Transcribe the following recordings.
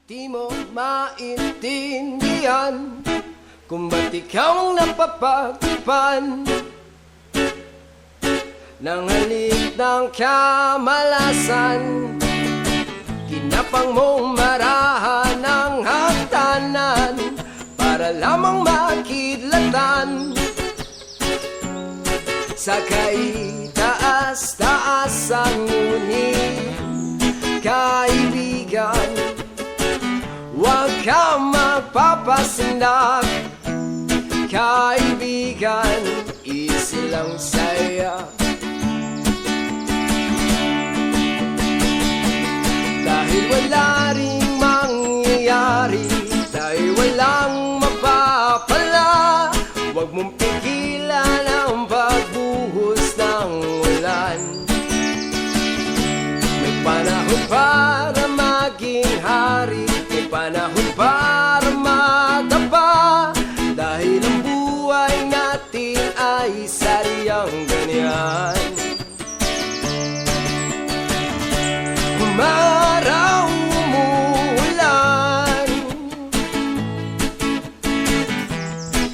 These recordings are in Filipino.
Di mo maintindihan kung ba't ikaw ang napapagpan ng halik ng kamalasan. Kinapang mong marahan ng hagdanan para lamang makidlatan sa kaitaas-taasan. Ngunit kaibigan, huwag kang magpapasindak. Kaibigan, easy lang saya. Dahil wala ring mangyayari, dahil walang mapapala, huwag mong pigilan ang pagbuhos ng ulan. May panahon para maging hari, may panahon para madapa, dahil ang buhay natin ay saryang ganyan. Umaraw, umuulan,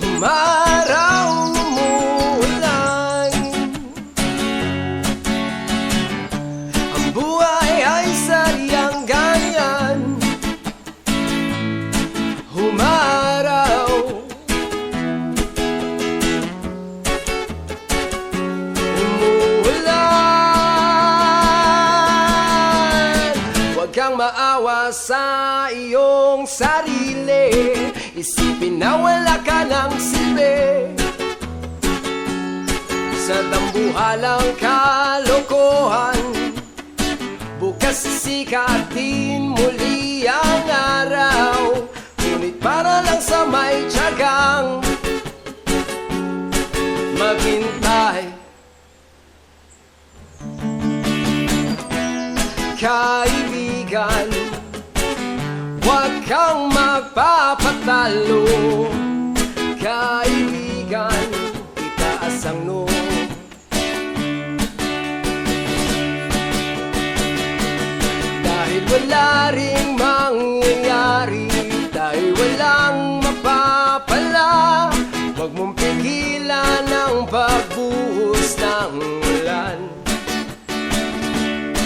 umaraw, umuulan, ang buhay ay saryang ganyan. Umaraw, umuulan, huwag kang maawa sa iyong sarili. Isipin na wala ka ng silbi sa dambuhalang kalokohan. Bukas sisikatin muli ang araw, ngunit para lang sa may tiyagang maghintay. Kaibigan, huwag kang magpapatalo. Kaibigan, itaas ang noo. Dahil wala ring mangyayari, dahil walang mapapala, huwag mong pigilan ang pagbuhos ng ulan.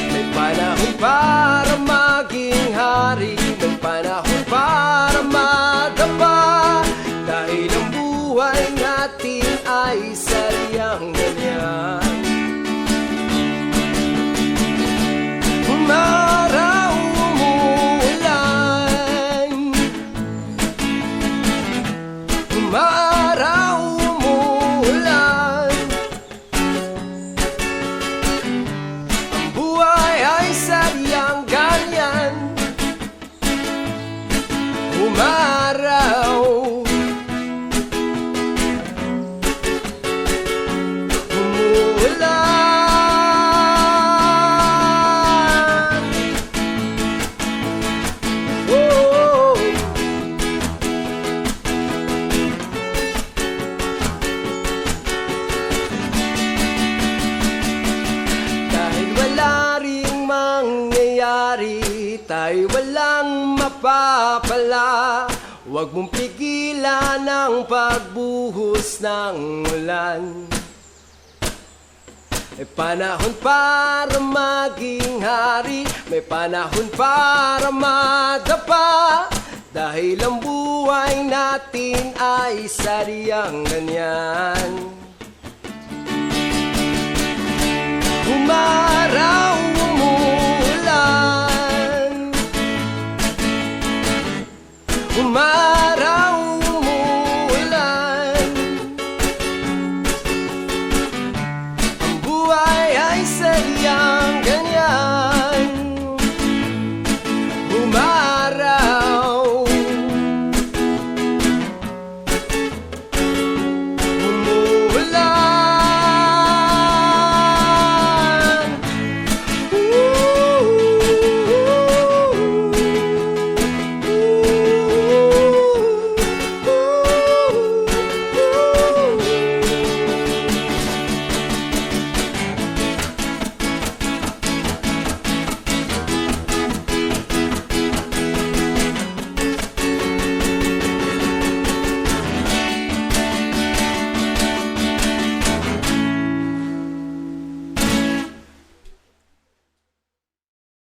May panahon para maging hari, may panahon para madapa, dahil ang buhay natin ay saryang ganyan. Umaraw, umuulan, umaraw, umuulan, ang buhay ay saryang ganyan. Umaraw, umuulan, oh. Dahil wala ring mangyayari, tayo walang mapapala, huwag mong pigilan ang pagbuhos ng ulan. May panahon para maging hari, may panahon para madapa, dahil ang buhay natin ay saryang ganyan. Umaraw, umuulan, umaraw,